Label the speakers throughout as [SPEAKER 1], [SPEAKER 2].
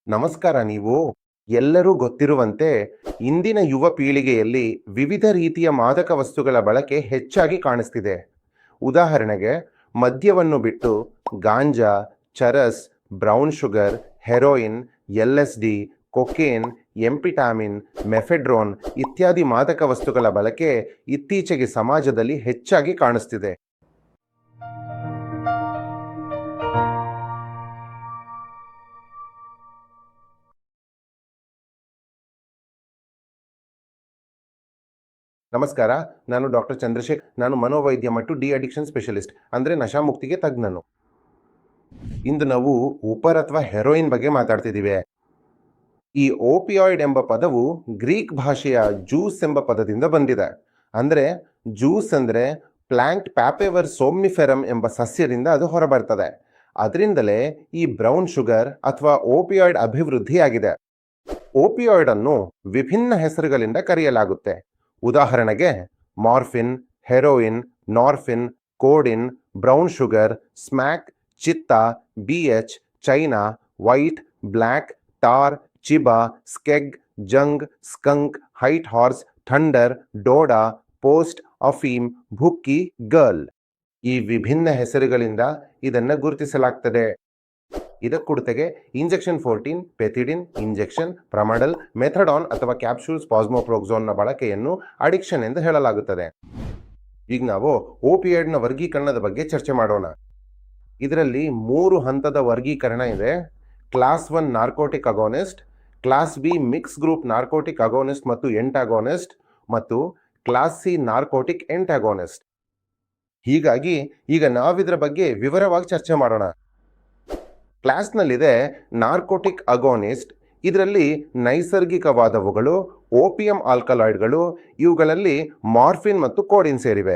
[SPEAKER 1] ನಮಸ್ಕಾರ. ನೀವು ಎಲ್ಲರೂ ಗೊತ್ತಿರುವಂತೆ ಇಂದಿನ ಯುವ ಪೀಳಿಗೆಯಲ್ಲಿ ವಿವಿಧ ರೀತಿಯ ಮಾದಕ ವಸ್ತುಗಳ ಬಳಕೆ ಹೆಚ್ಚಾಗಿ ಕಾಣಿಸ್ತಿದೆ. ಉದಾಹರಣೆಗೆ, ಮದ್ಯವನ್ನು ಬಿಟ್ಟು ಗಾಂಜಾ, charas, brown sugar, heroin, LSD, cocaine, ಎಂಪಿಟಾಮಿನ್, ಮೆಫೆಡ್ರೋನ್ ಇತ್ಯಾದಿ ಮಾದಕ ವಸ್ತುಗಳ ಬಳಕೆ ಇತ್ತೀಚೆಗೆ ಸಮಾಜದಲ್ಲಿ ಹೆಚ್ಚಾಗಿ ಕಾಣಿಸ್ತಿದೆ. ನಮಸ್ಕಾರ. ನಾನು ಡಾಕ್ಟರ್ ಚಂದ್ರಶೇಖರ್. ನಾನು ಮನೋವೈದ್ಯ ಮತ್ತು ಡಿ ಅಡಿಕ್ಷನ್ ಸ್ಪೆಷಲಿಸ್ಟ್, ಅಂದರೆ ನಶಾಮುಕ್ತಿಗೆ ತಜ್ಞನು. ಇಂದು ನಾವು ಉಪರ್ ಅಥವಾ ಹೆರೋಯಿನ್ ಬಗ್ಗೆ ಮಾತಾಡ್ತಿದ್ದೀವಿ. ಈ ಓಪಿಯಾಯ್ಡ್ ಎಂಬ ಪದವು ಗ್ರೀಕ್ ಭಾಷೆಯ ಜ್ಯೂಸ್ ಎಂಬ ಪದದಿಂದ ಬಂದಿದೆ. ಅಂದರೆ ಜ್ಯೂಸ್ ಅಂದರೆ ಪ್ಲಾಂಟ್ ಪ್ಯಾಪೆವರ್ ಸೋಮ್ನಿಫೆರಮ್ ಎಂಬ ಸಸ್ಯದಿಂದ ಅದು ಹೊರಬರ್ತದೆ. ಅದರಿಂದಲೇ ಈ ಬ್ರೌನ್ ಶುಗರ್ ಅಥವಾ ಓಪಿಯಾಯ್ಡ್ ಅಭಿವೃದ್ಧಿಯಾಗಿದೆ. ಓಪಿಯಾಯ್ಡ್ ಅನ್ನು ವಿಭಿನ್ನ ಹೆಸರುಗಳಿಂದ ಕರೆಯಲಾಗುತ್ತೆ. ಉದಾಹರಣೆಗೆ morphine, heroin, norphine, codeine, brown sugar, smack, ಚಿತ್ತಾ, BH, china, white, black, tar, ಚಿಬಾ, skag, junk, skunk, white horse, thunder, ಡೋಡಾ, ಪೋಸ್ಟ್, ಅಫೀಮ್, ಭುಕ್ಕಿ, ಗರ್ಲ್. ಈ ವಿಭಿನ್ನ ಹೆಸರುಗಳಿಂದ ಇದನ್ನು ಗುರುತಿಸಲಾಗ್ತದೆ. ಇದಕ್ಕೂಡ್ತೆಗೆ ಇಂಜೆಕ್ಷನ್ 14, ಪೆಥಿಡಿನ್ ಇಂಜೆಕ್ಷನ್, ಪ್ರಮಡಲ್, ಮೆಥಡಾನ್ ಅಥವಾ ಕ್ಯಾಪ್ಸೂಲ್ಸ್ ಪಾಸ್ಮೋಪ್ರೋಕ್ಸೋನ್ನ ಬಳಕೆಯನ್ನು ಅಡಿಕ್ಷನ್ ಎಂದು ಹೇಳಲಾಗುತ್ತದೆ. ಈಗ ನಾವು ಓಪಿಯಾಯ್ಡ್ನ ವರ್ಗೀಕರಣದ ಬಗ್ಗೆ ಚರ್ಚೆ ಮಾಡೋಣ. ಇದರಲ್ಲಿ 3 ಹಂತದ ವರ್ಗೀಕರಣ ಇದೆ. Class 1 narcotic agonist, class B mix group narcotic agonist ಮತ್ತು ಎಂಟಾಗೋನಿಸ್ಟ್, ಮತ್ತು ಕ್ಲಾಸ್ C ನಾರ್ಕೋಟಿಕ್ ಎಂಟಾಗೋನಿಸ್ಟ್. ಹೀಗಾಗಿ ಈಗ ನಾವಿದರ ಬಗ್ಗೆ ವಿವರವಾಗಿ ಚರ್ಚೆ ಮಾಡೋಣ. ಕ್ಲಾಸ್ನಲ್ಲಿದೆ ನಾರ್ಕೋಟಿಕ್ ಅಗೋನಿಸ್ಟ್. ಇದರಲ್ಲಿ ನೈಸರ್ಗಿಕವಾದವುಗಳು, ಓಪಿಯಂ ಆಲ್ಕಲಾಯ್ಡ್ಗಳು, ಇವುಗಳಲ್ಲಿ ಮಾರ್ಫಿನ್ ಮತ್ತು ಕೋಡಿನ್ ಸೇರಿವೆ.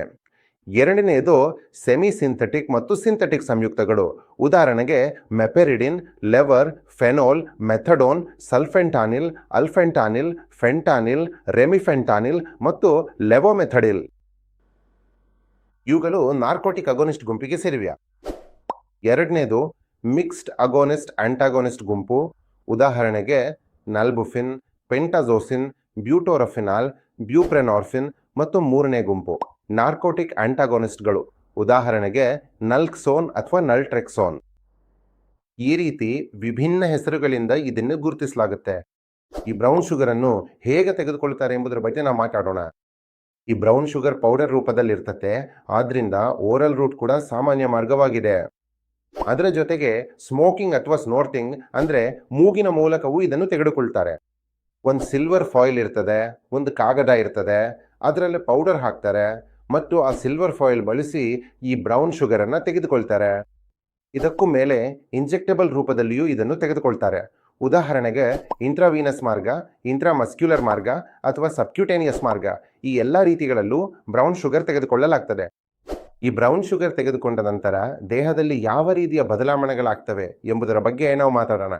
[SPEAKER 1] ಎರಡನೆಯದು ಸೆಮಿ ಸಿಂಥೆಟಿಕ್ ಮತ್ತು ಸಿಂಥೆಟಿಕ್ ಸಂಯುಕ್ತಗಳು. ಉದಾಹರಣೆಗೆ ಮೆಪೆರಿಡಿನ್, ಲೆವರ್, ಫೆನೋಲ್, ಮೆಥಡೋನ್, ಸಲ್ಫೆಂಟಾನಿಲ್, ಅಲ್ಫೆಂಟಾನಿಲ್, ಫೆಂಟಾನಿಲ್, ರೆಮಿಫೆಂಟಾನಿಲ್ ಮತ್ತು ಲೆವೋಮೆಥಡಿಲ್. ಇವುಗಳು ನಾರ್ಕೋಟಿಕ್ ಅಗೋನಿಸ್ಟ್ ಗುಂಪಿಗೆ ಸೇರಿವೆ. ಎರಡನೇದು ಮಿಕ್ಸ್ಡ್ ಅಗೋನಿಸ್ಟ್ ಆಂಟಾಗೋನಿಸ್ಟ್ ಗುಂಪು. ಉದಾಹರಣೆಗೆ ನಲ್ಬುಫಿನ್, ಪೆಂಟಾಜೋಸಿನ್, ಬ್ಯೂಟೋರಫಿನಾಲ್, ಬ್ಯೂಪ್ರೆನಾರ್ಫಿನ್. ಮತ್ತು ಮೂರನೇ ಗುಂಪು ನಾರ್ಕೋಟಿಕ್ ಆಂಟಾಗೋನಿಸ್ಟ್ಗಳು. ಉದಾಹರಣೆಗೆ ನಲ್ಕ್ಸೋನ್ ಅಥವಾ ನಲ್ಟ್ರೆಕ್ಸೋನ್. ಈ ರೀತಿ ವಿಭಿನ್ನ ಹೆಸರುಗಳಿಂದ ಇದನ್ನು ಗುರುತಿಸಲಾಗುತ್ತೆ. ಈ ಬ್ರೌನ್ ಶುಗರ್ ಅನ್ನು ಹೇಗೆ ತೆಗೆದುಕೊಳ್ತಾರೆ ಎಂಬುದರ ಬಗ್ಗೆ ನಾವು ಮಾತಾಡೋಣ. ಈ ಬ್ರೌನ್ ಶುಗರ್ ಪೌಡರ್ ರೂಪದಲ್ಲಿ ಇರ್ತತೆ. ಆದ್ರಿಂದ ಓರಲ್ ರೂಟ್ ಕೂಡ ಸಾಮಾನ್ಯ ಮಾರ್ಗವಾಗಿದೆ. ಅದರ ಜೊತೆಗೆ ಸ್ಮೋಕಿಂಗ್ ಅಥವಾ ಸ್ನೋರ್ಟಿಂಗ್ ಅಂದರೆ ಮೂಗಿನ ಮೂಲಕವೂ ಇದನ್ನು ತೆಗೆದುಕೊಳ್ತಾರೆ. ಒಂದು ಸಿಲ್ವರ್ ಫಾಯಿಲ್ ಇರ್ತದೆ, ಒಂದು ಕಾಗದ ಇರ್ತದೆ, ಅದರಲ್ಲಿ ಪೌಡರ್ ಹಾಕ್ತಾರೆ ಮತ್ತು ಆ ಸಿಲ್ವರ್ ಫಾಯಿಲ್ ಬಳಸಿ ಈ ಬ್ರೌನ್ ಶುಗರನ್ನು ತೆಗೆದುಕೊಳ್ತಾರೆ. ಇದಕ್ಕೂ ಮೇಲೆ ಇಂಜೆಕ್ಟಬಲ್ ರೂಪದಲ್ಲಿಯೂ ಇದನ್ನು ತೆಗೆದುಕೊಳ್ತಾರೆ. ಉದಾಹರಣೆಗೆ ಇಂಟ್ರಾವೀನಸ್ ಮಾರ್ಗ, ಇಂಟ್ರಾಮಸ್ಕ್ಯುಲರ್ ಮಾರ್ಗ ಅಥವಾ ಸಬ್ಕ್ಯೂಟೇನಿಯಸ್ ಮಾರ್ಗ. ಈ ಎಲ್ಲ ರೀತಿಗಳಲ್ಲೂ ಬ್ರೌನ್ ಶುಗರ್ ತೆಗೆದುಕೊಳ್ಳಲಾಗ್ತದೆ. ಈ ಬ್ರೌನ್ ಶುಗರ್ ತೆಗೆದುಕೊಂಡ ನಂತರ ದೇಹದಲ್ಲಿ ಯಾವ ರೀತಿಯ ಬದಲಾವಣೆಗಳಾಗ್ತವೆ ಎಂಬುದರ ಬಗ್ಗೆ ನಾವು ಮಾತಾಡೋಣ.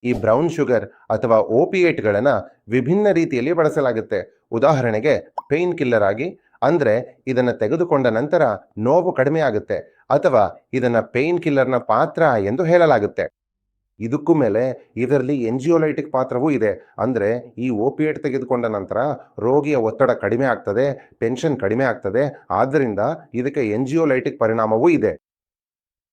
[SPEAKER 1] ಈ ಬ್ರೌನ್ ಶುಗರ್ ಅಥವಾ ಓಪಿಯೇಟ್ಗಳನ್ನು ವಿಭಿನ್ನ ರೀತಿಯಲ್ಲಿ ಬಳಸಲಾಗುತ್ತೆ. ಉದಾಹರಣೆಗೆ ಪೇಯ್ನ್ ಕಿಲ್ಲರ್ ಆಗಿ, ಅಂದರೆ ಇದನ್ನು ತೆಗೆದುಕೊಂಡ ನಂತರ ನೋವು ಕಡಿಮೆ ಆಗುತ್ತೆ, ಅಥವಾ ಇದನ್ನು ಪೇಯ್ನ್ ಕಿಲ್ಲರ್ನ ಪಾತ್ರ ಎಂದು ಹೇಳಲಾಗುತ್ತೆ. ಇದಕ್ಕೂ ಮೇಲೆ ಇದರಲ್ಲಿ ಎಂಜಿಯೋಲೈಟಿಕ್ ಪಾತ್ರವೂ ಇದೆ. ಅಂದರೆ ಈ ಓಪಿಯೇಟ್ ತೆಗೆದುಕೊಂಡ ನಂತರ ರೋಗಿಯ ಒತ್ತಡ ಕಡಿಮೆ ಆಗ್ತದೆ, ಟೆನ್ಷನ್ ಕಡಿಮೆ ಆಗ್ತದೆ. ಆದ್ದರಿಂದ ಇದಕ್ಕೆ ಎಂಜಿಯೋಲೈಟಿಕ್ ಪರಿಣಾಮವೂ ಇದೆ.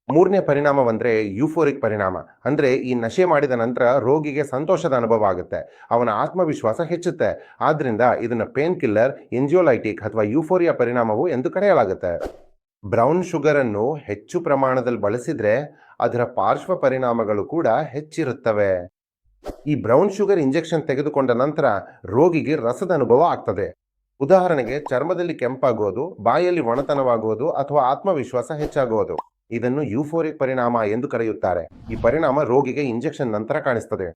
[SPEAKER 1] ಮೂರನೇ ಪರಿಣಾಮವಂದರೆ ಯೂಫೋರಿಕ್ ಪರಿಣಾಮ. ಅಂದರೆ ಈ ನಶೆ ಮಾಡಿದ ನಂತರ ರೋಗಿಗೆ ಸಂತೋಷದ ಅನುಭವ ಆಗುತ್ತೆ, ಅವನ ಆತ್ಮವಿಶ್ವಾಸ ಹೆಚ್ಚುತ್ತೆ. ಆದ್ದರಿಂದ ಇದನ್ನು ಪೇನ್ ಕಿಲ್ಲರ್, ಎಂಜಿಯೋಲೈಟಿಕ್ ಅಥವಾ ಯೂಫೋರಿಯಾ ಪರಿಣಾಮವು ಎಂದು ಕರೆಯಲಾಗುತ್ತೆ. ಬ್ರೌನ್ ಶುಗರನ್ನು ಹೆಚ್ಚು ಪ್ರಮಾಣದಲ್ಲಿ ಬಳಸಿದರೆ ಅದರ ಪಾರ್ಶ್ವ ಪರಿಣಾಮಗಳು ಕೂಡ ಹೆಚ್ಚಿರುತ್ತವೆ. ಈ ಬ್ರೌನ್ ಶುಗರ್ ಇಂಜೆಕ್ಷನ್ ತೆಗೆದುಕೊಂಡ ನಂತರ ರೋಗಿಗೆ ರಸದ ಅನುಭವ ಆಗ್ತದೆ. ಉದಾಹರಣೆಗೆ ಚರ್ಮದಲ್ಲಿ ಕೆಂಪಾಗೋದು, ಬಾಯಲ್ಲಿ ಒಣತನವಾಗುವುದು ಅಥವಾ ಆತ್ಮವಿಶ್ವಾಸ ಹೆಚ್ಚಾಗುವುದು. ಇದನ್ನು ಯೂಫೋರಿಕ್ ಪರಿಣಾಮ ಎಂದು ಕರೆಯುತ್ತಾರೆ. ಈ ಪರಿಣಾಮ ರೋಗಿಗೆ ಇಂಜೆಕ್ಷನ್ ನಂತರ ಕಾಣಿಸ್ತದೆ.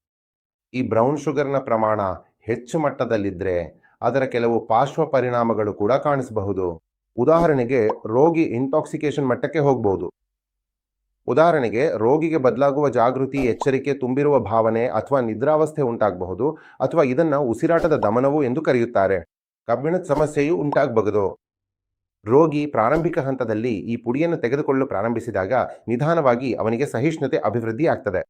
[SPEAKER 1] ಈ ಬ್ರೌನ್ ಶುಗರ್ನ ಪ್ರಮಾಣ ಹೆಚ್ಚು ಮಟ್ಟದಲ್ಲಿದ್ದರೆ ಅದರ ಕೆಲವು ಪಾರ್ಶ್ವ ಪರಿಣಾಮಗಳು ಕೂಡ ಕಾಣಿಸಬಹುದು. ಉದಾಹರಣೆಗೆ ರೋಗಿ ಇಂಟಾಕ್ಸಿಕೇಶನ್ ಮಟ್ಟಕ್ಕೆ ಹೋಗಬಹುದು. ಉದಾಹರಣೆಗೆ ರೋಗಿಗೆ ಬದಲಾಗುವ ಜಾಗೃತಿ, ಎಚ್ಚರಿಕೆ, ತುಂಬಿರುವ ಭಾವನೆ ಅಥವಾ ನಿದ್ರಾವಸ್ಥೆ ಉಂಟಾಗಬಹುದು, ಅಥವಾ ಇದನ್ನು ಉಸಿರಾಟದ ದಮನವು ಎಂದು ಕರೆಯುತ್ತಾರೆ. ಕಬ್ಬಿಣದ ಸಮಸ್ಯೆಯೂ ಉಂಟಾಗಬಹುದು. ರೋಗಿ ಪ್ರಾರಂಭಿಕ ಹಂತದಲ್ಲಿ ಈ ಪುಡಿಯನ್ನು ತೆಗೆದುಕೊಳ್ಳಲು ಪ್ರಾರಂಭಿಸಿದಾಗ ನಿಧಾನವಾಗಿ ಅವನಿಗೆ ಸಹಿಷ್ಣುತೆ ಅಭಿವೃದ್ಧಿ ಆಗ್ತದೆ.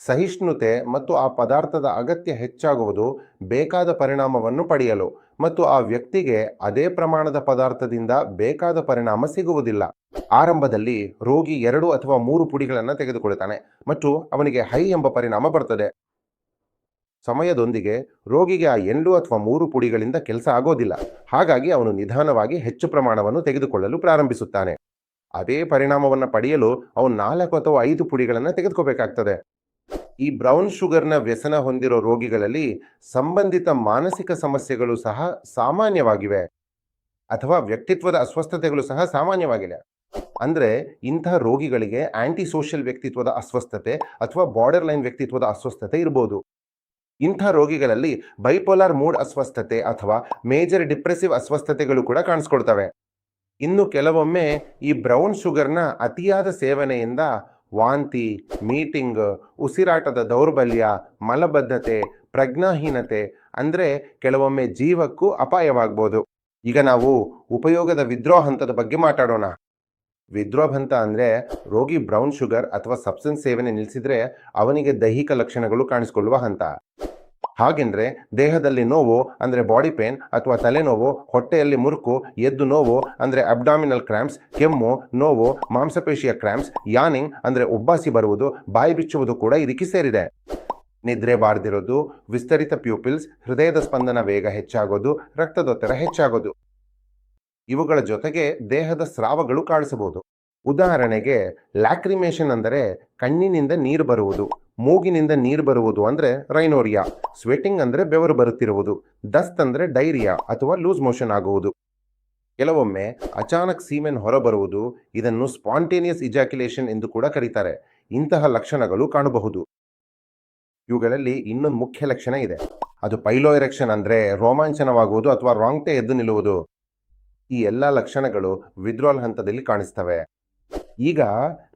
[SPEAKER 1] ಸಹಿಷ್ಣುತೆ ಮತ್ತು ಆ ಪದಾರ್ಥದ ಅಗತ್ಯ ಹೆಚ್ಚಾಗುವುದು ಬೇಕಾದ ಪರಿಣಾಮವನ್ನು ಪಡೆಯಲು, ಮತ್ತು ಆ ವ್ಯಕ್ತಿಗೆ ಅದೇ ಪ್ರಮಾಣದ ಪದಾರ್ಥದಿಂದ ಬೇಕಾದ ಪರಿಣಾಮ ಸಿಗುವುದಿಲ್ಲ. ಆರಂಭದಲ್ಲಿ ರೋಗಿ 2 ಅಥವಾ 3 ಪುಡಿಗಳನ್ನು ತೆಗೆದುಕೊಳ್ತಾನೆ ಮತ್ತು ಅವನಿಗೆ ಹೈ ಎಂಬ ಪರಿಣಾಮ ಬರ್ತದೆ. ಸಮಯದೊಂದಿಗೆ ರೋಗಿಗೆ ಆ 2 ಅಥವಾ 3 ಪುಡಿಗಳಿಂದ ಕೆಲಸ ಆಗೋದಿಲ್ಲ. ಹಾಗಾಗಿ ಅವನು ನಿಧಾನವಾಗಿ ಹೆಚ್ಚು ಪ್ರಮಾಣವನ್ನು ತೆಗೆದುಕೊಳ್ಳಲು ಪ್ರಾರಂಭಿಸುತ್ತಾನೆ. ಅದೇ ಪರಿಣಾಮವನ್ನು ಪಡೆಯಲು ಅವನು 4 ಅಥವಾ 5 ಪುಡಿಗಳನ್ನು ತೆಗೆದುಕೋಬೇಕಾಗ್ತದೆ. ಈ ಬ್ರೌನ್ ಶುಗರ್ನ ವ್ಯಸನ ಹೊಂದಿರೋ ರೋಗಿಗಳಲ್ಲಿ ಸಂಬಂಧಿತ ಮಾನಸಿಕ ಸಮಸ್ಯೆಗಳು ಸಹ ಸಾಮಾನ್ಯವಾಗಿವೆ, ಅಥವಾ ವ್ಯಕ್ತಿತ್ವದ ಅಸ್ವಸ್ಥತೆಗಳು ಸಹ ಸಾಮಾನ್ಯವಾಗಿವೆ. ಅಂದ್ರೆ ಇಂತಹ ರೋಗಿಗಳಿಗೆ ಆಂಟಿ ಸೋಷಿಯಲ್ ವ್ಯಕ್ತಿತ್ವದ ಅಸ್ವಸ್ಥತೆ ಅಥವಾ ಬಾರ್ಡರ್ ಲೈನ್ ವ್ಯಕ್ತಿತ್ವದ ಅಸ್ವಸ್ಥತೆ ಇರಬಹುದು. ಇಂಥ ರೋಗಿಗಳಲ್ಲಿ ಬೈಪೋಲಾರ್ ಮೂಡ್ ಅಸ್ವಸ್ಥತೆ ಅಥವಾ ಮೇಜರ್ ಡಿಪ್ರೆಸಿವ್ ಅಸ್ವಸ್ಥತೆಗಳು ಕೂಡ ಕಾಣಿಸ್ಕೊಳ್ತವೆ. ಇನ್ನು ಕೆಲವೊಮ್ಮೆ ಈ ಬ್ರೌನ್ ಶುಗರ್ನ ಅತಿಯಾದ ಸೇವನೆಯಿಂದ ವಾಂತಿ, ಮೀಟಿಂಗ್, ಉಸಿರಾಟದ ದೌರ್ಬಲ್ಯ, ಮಲಬದ್ಧತೆ, ಪ್ರಜ್ಞಾಹೀನತೆ, ಅಂದರೆ ಕೆಲವೊಮ್ಮೆ ಜೀವಕ್ಕೂ ಅಪಾಯವಾಗಬಹುದು. ಈಗ ನಾವು ಉಪಯೋಗದ ವಿದ್ರೋ ಹಂತದ ಬಗ್ಗೆ ಮಾತಾಡೋಣ. ವಿದ್ರೋ ಹಂತ ಅಂದರೆ ರೋಗಿ ಬ್ರೌನ್ ಶುಗರ್ ಅಥವಾ ಸಬ್ಸ್ಟೆನ್ಸ್ ಸೇವನೆ ನಿಲ್ಲಿಸಿದ್ರೆ ಅವನಿಗೆ ದೈಹಿಕ ಲಕ್ಷಣಗಳು ಕಾಣಿಸಿಕೊಳ್ಳುವ ಹಂತ. ಹಾಗೆಂದ್ರೆ ದೇಹದಲ್ಲಿ ನೋವು ಅಂದರೆ ಬಾಡಿ ಪೇನ್ ಅಥವಾ ತಲೆನೋವು, ಹೊಟ್ಟೆಯಲ್ಲಿ ಮುರುಕು, ಎದ್ದು ನೋವು ಅಂದರೆ ಅಬ್ಡಾಮಿನಲ್ ಕ್ರ್ಯಾಂಪ್ಸ್, ಕೆಮ್ಮು, ನೋವು, ಮಾಂಸಪೇಶಿಯ ಕ್ರ್ಯಾಂಪ್ಸ್, ಯಾನಿಂಗ್ ಅಂದರೆ ಉಬ್ಬಾಸಿ ಬರುವುದು, ಬಾಯಿ ಬಿಚ್ಚುವುದು ಕೂಡ ಇದಕ್ಕೆ ಸೇರಿದೆ. ನಿದ್ರೆ ಬಾರದಿರೋದು, ವಿಸ್ತರಿತ ಪ್ಯೂಪಿಲ್ಸ್, ಹೃದಯದ ಸ್ಪಂದನ ವೇಗ ಹೆಚ್ಚಾಗೋದು, ರಕ್ತದೊತ್ತಡ ಹೆಚ್ಚಾಗೋದು, ಇವುಗಳ ಜೊತೆಗೆ ದೇಹದ ಸ್ರಾವಗಳು ಕಾಣಿಸಬಹುದು. ಉದಾಹರಣೆಗೆ ಲ್ಯಾಕ್ರಿಮೇಷನ್ ಅಂದರೆ ಕಣ್ಣಿನಿಂದ ನೀರು ಬರುವುದು, ಮೂಗಿನಿಂದ ನೀರು ಬರುವುದು ಅಂದರೆ ರೈನೋರಿಯಾ, ಸ್ವೆಟಿಂಗ್ ಅಂದರೆ ಬೆವರು ಬರುತ್ತಿರುವುದು, ದಸ್ತ್ ಅಂದರೆ ಡೈರಿಯಾ ಅಥವಾ ಲೂಸ್ ಮೋಷನ್ ಆಗುವುದು. ಕೆಲವೊಮ್ಮೆ ಅಚಾನಕ್ ಸೀಮೆನ್ ಹೊರಬರುವುದು, ಇದನ್ನು ಸ್ಪಾಂಟೇನಿಯಸ್ ಇಜಾಕ್ಯುಲೇಷನ್ ಎಂದು ಕೂಡ ಕರೀತಾರೆ. ಇಂತಹ ಲಕ್ಷಣಗಳು ಕಾಣಬಹುದು. ಇವುಗಳಲ್ಲಿ ಇನ್ನೊಂದು ಮುಖ್ಯ ಲಕ್ಷಣ ಇದೆ, ಅದು ಪೈಲೋ ಎರೆಕ್ಷನ್ ಅಂದರೆ ರೋಮಾಂಚನವಾಗುವುದು ಅಥವಾ ರಾಂಗ್ಟೆ ಎದ್ದು ನಿಲ್ಲುವುದು. ಈ ಎಲ್ಲ ಲಕ್ಷಣಗಳು ವಿದ್ರಾಲ್ ಹಂತದಲ್ಲಿ ಕಾಣಿಸ್ತವೆ. ಈಗ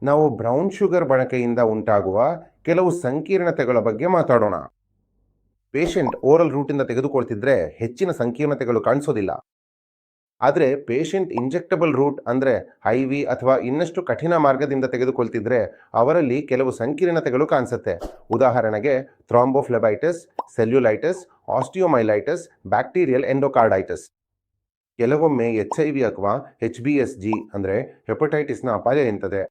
[SPEAKER 1] ನಾವು ಬ್ರೌನ್ ಶುಗರ್ ಬಳಕೆಯಿಂದ ಉಂಟಾಗುವ ಕೆಲವು ಸಂಕೀರ್ಣತೆಗಳ ಬಗ್ಗೆ ಮಾತಾಡೋಣ. ಪೇಷಂಟ್ ಓರಲ್ ರೂಟಿಂದ ತೆಗೆದುಕೊಳ್ತಿದ್ರೆ ಹೆಚ್ಚಿನ ಸಂಕೀರ್ಣತೆಗಳು ಕಾಣಿಸೋದಿಲ್ಲ. ಆದರೆ ಪೇಷಂಟ್ ಇಂಜೆಕ್ಟಬಲ್ ರೂಟ್ ಅಂದರೆ IV ಅಥವಾ ಇನ್ನಷ್ಟು ಕಠಿಣ ಮಾರ್ಗದಿಂದ ತೆಗೆದುಕೊಳ್ತಿದ್ರೆ ಅವರಲ್ಲಿ ಕೆಲವು ಸಂಕೀರ್ಣತೆಗಳು ಕಾಣಿಸುತ್ತೆ. ಉದಾಹರಣೆಗೆ ಥ್ರಾಂಬೋಫ್ಲೆಬೈಟಿಸ್, ಸೆಲ್ಯುಲೈಟಿಸ್, ಆಸ್ಟಿಯೋಮೈಲೈಟಿಸ್, ಬ್ಯಾಕ್ಟೀರಿಯಲ್ ಎಂಡೋಕಾರ್ಡೈಟಿಸ್. ಕೆಲವೊಮ್ಮೆ HIV ಅಥವಾ HBsG ಅಂದರೆ ಹೆಪಟೈಟಿಸ್ನ ಅಪಾಯ ಎಂತದೆ.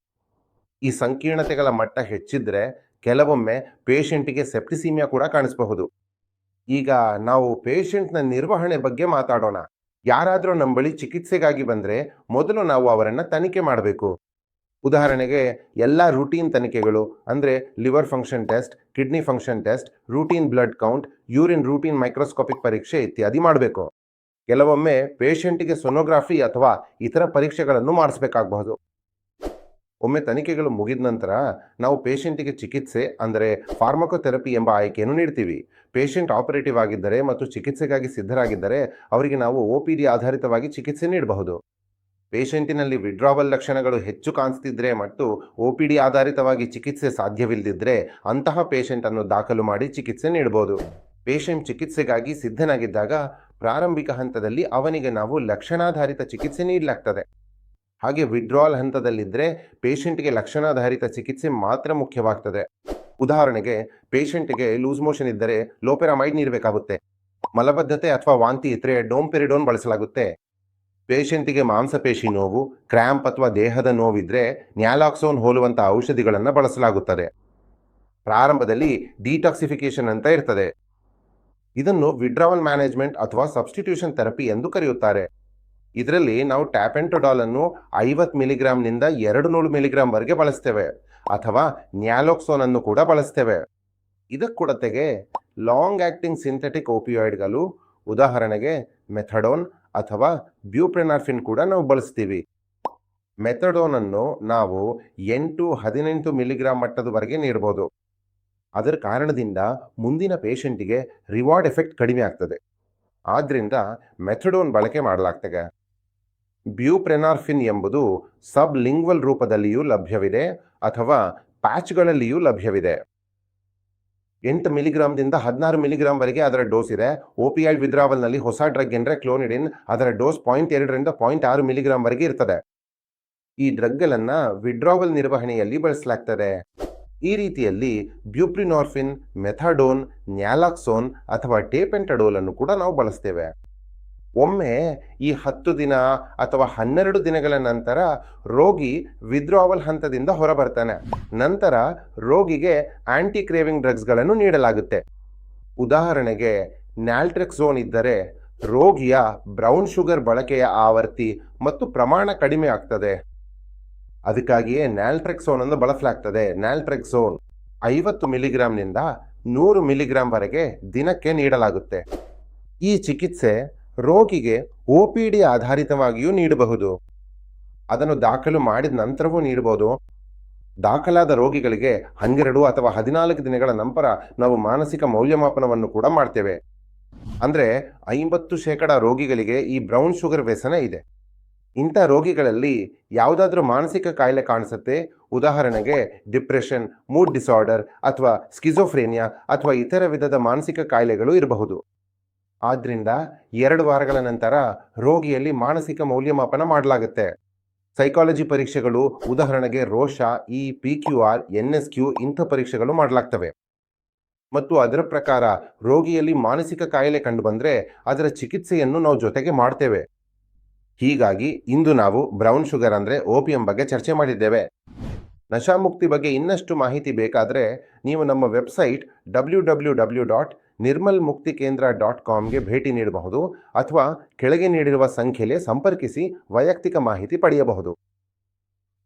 [SPEAKER 1] ಈ ಸಂಕೀರ್ಣತೆಗಳ ಮಟ್ಟ ಹೆಚ್ಚಿದ್ರೆ ಕೆಲವೊಮ್ಮೆ ಪೇಷಂಟಿಗೆ ಸೆಪ್ಟಿಸೀಮಿಯಾ ಕೂಡ ಕಾಣಿಸಬಹುದು. ಈಗ ನಾವು ಪೇಷಂಟ್ನ ನಿರ್ವಹಣೆ ಬಗ್ಗೆ ಮಾತಾಡೋಣ. ಯಾರಾದರೂ ನಮ್ಮ ಬಳಿ ಚಿಕಿತ್ಸೆಗಾಗಿ ಬಂದರೆ ಮೊದಲು ನಾವು ಅವರನ್ನು ತನಿಖೆ ಮಾಡಬೇಕು. ಉದಾಹರಣೆಗೆ ಎಲ್ಲ ರೂಟೀನ್ ತನಿಖೆಗಳು ಅಂದರೆ liver function test, kidney function test, routine blood count, urine routine microscopic ಪರೀಕ್ಷೆ ಇತ್ಯಾದಿ ಮಾಡಬೇಕು. ಕೆಲವೊಮ್ಮೆ ಪೇಷಂಟಿಗೆ ಸೊನೋಗ್ರಾಫಿ ಅಥವಾ ಇತರ ಪರೀಕ್ಷೆಗಳನ್ನು ಮಾಡಿಸಬೇಕಾಗಬಹುದು. ಒಮ್ಮೆ ತನಿಖೆಗಳು ಮುಗಿದ ನಂತರ ನಾವು ಪೇಷಂಟಿಗೆ ಚಿಕಿತ್ಸೆ ಅಂದರೆ ಫಾರ್ಮಕೋಥೆರಪಿ ಎಂಬ ಆಯ್ಕೆಯನ್ನು ನೀಡ್ತೀವಿ. ಪೇಷಂಟ್ ಆಪರೇಟಿವ್ ಆಗಿದ್ದರೆ ಮತ್ತು ಚಿಕಿತ್ಸೆಗಾಗಿ ಸಿದ್ಧರಾಗಿದ್ದರೆ ಅವರಿಗೆ ನಾವು OPD ಆಧಾರಿತವಾಗಿ ಚಿಕಿತ್ಸೆ ನೀಡಬಹುದು. ಪೇಷಂಟಿನಲ್ಲಿ ವಿಡ್ರಾವಲ್ ಲಕ್ಷಣಗಳು ಹೆಚ್ಚು ಕಾಣಿಸ್ತಿದ್ರೆ ಮತ್ತು OPD ಆಧಾರಿತವಾಗಿ ಚಿಕಿತ್ಸೆ ಸಾಧ್ಯವಿಲ್ಲದಿದ್ದರೆ ಅಂತಹ ಪೇಷಂಟನ್ನು ದಾಖಲು ಮಾಡಿ ಚಿಕಿತ್ಸೆ ನೀಡಬಹುದು. ಪೇಷಂಟ್ ಚಿಕಿತ್ಸೆಗಾಗಿ ಸಿದ್ಧನಾಗಿದ್ದಾಗ ಪ್ರಾರಂಭಿಕ ಹಂತದಲ್ಲಿ ಅವನಿಗೆ ನಾವು ಲಕ್ಷಣಾಧಾರಿತ ಚಿಕಿತ್ಸೆ ನೀಡಲಾಗ್ತದೆ. ಹಾಗೆ ವಿಡ್ರಾಲ್ ಹಂತದಲ್ಲಿದ್ದರೆ ಪೇಷಂಟ್ಗೆ ಲಕ್ಷಣಾಧಾರಿತ ಚಿಕಿತ್ಸೆ ಮಾತ್ರ ಮುಖ್ಯವಾಗ್ತದೆ. ಉದಾಹರಣೆಗೆ ಪೇಷಂಟ್ಗೆ ಲೂಸ್ ಮೋಷನ್ ಇದ್ದರೆ ಲೋಪೆರಾಮೈಡ್ ನೀಡಬೇಕಾಗುತ್ತೆ. ಮಲಬದ್ಧತೆ ಅಥವಾ ವಾಂತಿ ಇದ್ದರೆ ಡೋಂಪೆರಿಡೋನ್ ಬಳಸಲಾಗುತ್ತೆ. ಪೇಷಂಟಿಗೆ ಮಾಂಸಪೇಶಿ ನೋವು, ಕ್ರ್ಯಾಂಪ್ ಅಥವಾ ದೇಹದ ನೋವಿದ್ರೆ ನ್ಯಾಲಾಕ್ಸೋನ್ ಹೋಲುವಂಥ ಔಷಧಿಗಳನ್ನು ಬಳಸಲಾಗುತ್ತದೆ. ಪ್ರಾರಂಭದಲ್ಲಿ ಡಿಟಾಕ್ಸಿಫಿಕೇಶನ್ ಅಂತ ಇರ್ತದೆ. ಇದನ್ನು ವಿಡ್ರಾವಲ್ ಮ್ಯಾನೇಜ್ಮೆಂಟ್ ಅಥವಾ ಸಬ್ಸ್ಟಿಟ್ಯೂಷನ್ ಥೆರಪಿ ಎಂದು ಕರೆಯುತ್ತಾರೆ. ಇದರಲ್ಲಿ ನಾವು ಟ್ಯಾಪೆಂಟೊಡಾಲ್ ಅನ್ನು 50 ಮಿಲಿಗ್ರಾಂನಿಂದ 200 ಮಿಲಿಗ್ರಾಂ ವರೆಗೆ ಬಳಸ್ತೇವೆ, ಅಥವಾ ನ್ಯಾಲೋಕ್ಸೋನ್ ಅನ್ನು ಕೂಡ ಬಳಸ್ತೇವೆ. ಇದಕ್ಕೂಡತೆಗೆ ಲಾಂಗ್ ಆಕ್ಟಿಂಗ್ ಸಿಂಥೆಟಿಕ್ ಓಪಿಯಾಯ್ಡ್ಗಳು, ಉದಾಹರಣೆಗೆ ಮೆಥಡೋನ್ ಅಥವಾ ಬ್ಯೂಪ್ರೆನಾರ್ಫಿನ್ ಕೂಡ ನಾವು ಬಳಸ್ತೀವಿ. ಮೆಥಡೋನ್ ಅನ್ನು ನಾವು 8-18 ಮಿಲಿಗ್ರಾಂ ಮಟ್ಟದವರೆಗೆ ನೀಡಬಹುದು. ಅದರ ಕಾರಣದಿಂದ ಮುಂದಿನ ಪೇಷಂಟಿಗೆ ರಿವಾರ್ಡ್ ಎಫೆಕ್ಟ್ ಕಡಿಮೆ ಆಗ್ತದೆ. ಆದ್ದರಿಂದ ಮೆಥಡೋನ್ ಬಳಕೆ ಮಾಡಲಾಗ್ತದೆ. ಬ್ಯೂಪ್ರೆನಾರ್ಫಿನ್ ಎಂಬುದು ಸಬ್ ಲಿಂಗ್ವಲ್ ರೂಪದಲ್ಲಿಯೂ ಲಭ್ಯವಿದೆ ಅಥವಾ ಪ್ಯಾಚ್ಗಳಲ್ಲಿಯೂ ಲಭ್ಯವಿದೆ. 8 ಮಿಲಿಗ್ರಾಂದಿಂದ 16 ಮಿಲಿಗ್ರಾಂ ವರೆಗೆ ಅದರ ಡೋಸ್ ಇದೆ. ಓಪಿಯಾಯ್ಡ್ ವಿದ್ರಾವಲ್ನಲ್ಲಿ ಹೊಸ ಡ್ರಗ್ ಎಂದರೆ ಕ್ಲೋನಿಡಿನ್, ಅದರ ಡೋಸ್ 0.2ರಿಂದ 0.6 ಮಿಲಿಗ್ರಾಂ ವರೆಗೆ ಇರ್ತದೆ. ಈ ಡ್ರಗ್ಗಳನ್ನು ವಿಡ್ರಾವಲ್ ನಿರ್ವಹಣೆಯಲ್ಲಿ ಬಳಸಲಾಗ್ತದೆ. ಈ ರೀತಿಯಲ್ಲಿ ಬ್ಯೂಪ್ರಿನಾರ್ಫಿನ್, ಮೆಥಾಡೋನ್, ನ್ಯಾಲಾಕ್ಸೋನ್ ಅಥವಾ ಟೇಪೆಂಟಡೋಲ್ ಅನ್ನು ಕೂಡ ನಾವು ಬಳಸ್ತೇವೆ. ಒಮ್ಮೆ ಈ 10 ದಿನ ಅಥವಾ 12 ದಿನಗಳ ನಂತರ ರೋಗಿ ವಿತ್ಡ್ರಾವಲ್ ಹಂತದಿಂದ ಹೊರಬರ್ತಾನೆ. ನಂತರ ರೋಗಿಗೆ ಆಂಟಿ ಕ್ರೇವಿಂಗ್ ಡ್ರಗ್ಸ್ಗಳನ್ನು ನೀಡಲಾಗುತ್ತೆ. ಉದಾಹರಣೆಗೆ ನ್ಯಾಲ್ಟ್ರೆಕ್ಸೋನ್ ಇದ್ದರೆ ರೋಗಿಯ ಬ್ರೌನ್ ಶುಗರ್ ಬಳಕೆಯ ಆವರ್ತಿ ಮತ್ತು ಪ್ರಮಾಣ ಕಡಿಮೆ ಆಗ್ತದೆ. ಅದಕ್ಕಾಗಿಯೇ ನ್ಯಾಲ್ಟ್ರೆಕ್ಸೋನ್ ಅನ್ನು ಬಳಸಲಾಗ್ತದೆ. ನ್ಯಾಲ್ಟ್ರೆಕ್ಸೋನ್ 50 ಮಿಲಿಗ್ರಾಂನಿಂದ 100 ಮಿಲಿಗ್ರಾಂ ವರೆಗೆ ದಿನಕ್ಕೆ ನೀಡಲಾಗುತ್ತೆ. ಈ ಚಿಕಿತ್ಸೆ ರೋಗಿಗೆ OPD ಆಧಾರಿತವಾಗಿಯೂ ನೀಡಬಹುದು. ಅದನ್ನು ದಾಖಲು ಮಾಡಿದ ನಂತರವೂ ನೀಡಬಹುದು. ದಾಖಲಾದ ರೋಗಿಗಳಿಗೆ 12 ಅಥವಾ 14 ದಿನಗಳ ನಂತರ ನಾವು ಮಾನಸಿಕ ಮೌಲ್ಯಮಾಪನವನ್ನು ಕೂಡ ಮಾಡ್ತೇವೆ. ಅಂದರೆ 50% ರೋಗಿಗಳಿಗೆ ಈ ಬ್ರೌನ್ ಶುಗರ್ ವ್ಯಸನ ಇದೆ. ಇಂಥ ರೋಗಿಗಳಲ್ಲಿ ಯಾವುದಾದ್ರೂ ಮಾನಸಿಕ ಕಾಯಿಲೆ ಕಾಣಿಸುತ್ತೆ. ಉದಾಹರಣೆಗೆ ಡಿಪ್ರೆಷನ್, ಮೂಡ್ ಡಿಸಾರ್ಡರ್ ಅಥವಾ ಸ್ಕಿಜೋಫ್ರೇನಿಯಾ ಅಥವಾ ಇತರ ವಿಧದ ಮಾನಸಿಕ ಕಾಯಿಲೆಗಳು ಇರಬಹುದು. ಆದ್ದರಿಂದ 2 ವಾರಗಳ ನಂತರ ರೋಗಿಯಲ್ಲಿ ಮಾನಸಿಕ ಮೌಲ್ಯಮಾಪನ ಮಾಡಲಾಗುತ್ತೆ. ಸೈಕಾಲಜಿ ಪರೀಕ್ಷೆಗಳು, ಉದಾಹರಣೆಗೆ ರೋಷ, PQR, NSQ ಇಂಥ ಪರೀಕ್ಷೆಗಳು ಮಾಡಲಾಗ್ತವೆ. ಮತ್ತು ಅದರ ಪ್ರಕಾರ ರೋಗಿಯಲ್ಲಿ ಮಾನಸಿಕ ಕಾಯಿಲೆ ಕಂಡುಬಂದರೆ ಅದರ ಚಿಕಿತ್ಸೆಯನ್ನು ನಾವು ಜೊತೆಗೆ ಮಾಡ್ತೇವೆ. ಹೀಗಾಗಿ ಇಂದು ನಾವು ಬ್ರೌನ್ ಶುಗರ್ ಅಂದರೆ OPM ಬಗ್ಗೆ ಚರ್ಚೆ ಮಾಡಿದ್ದೇವೆ. ನಶಾಮುಕ್ತಿ ಬಗ್ಗೆ ಇನ್ನಷ್ಟು ಮಾಹಿತಿ ಬೇಕಾದರೆ ನೀವು ನಮ್ಮ ವೆಬ್ಸೈಟ್ www.nirmalmuktikendra.comಗೆ ಭೇಟಿ ನೀಡಬಹುದು ಅಥವಾ ಕೆಳಗೆ ನೀಡಿರುವ ಸಂಖ್ಯೆಯಲ್ಲಿ ಸಂಪರ್ಕಿಸಿ ವೈಯಕ್ತಿಕ ಮಾಹಿತಿ ಪಡೆಯಬಹುದು.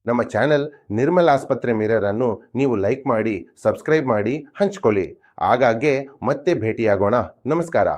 [SPEAKER 1] ನಮ್ಮ ಚಾನೆಲ್ ನಿರ್ಮಲ್ ಆಸ್ಪತ್ರೆ ಮಿರರ್ ಅನ್ನು ನೀವು ಲೈಕ್ ಮಾಡಿ, ಸಬ್ಸ್ಕ್ರೈಬ್ ಮಾಡಿ, ಹಂಚಿಕೊಳ್ಳಿ. ಆಗಾಗ್ಗೆ ಮತ್ತೆ ಭೇಟಿಯಾಗೋಣ. ನಮಸ್ಕಾರ.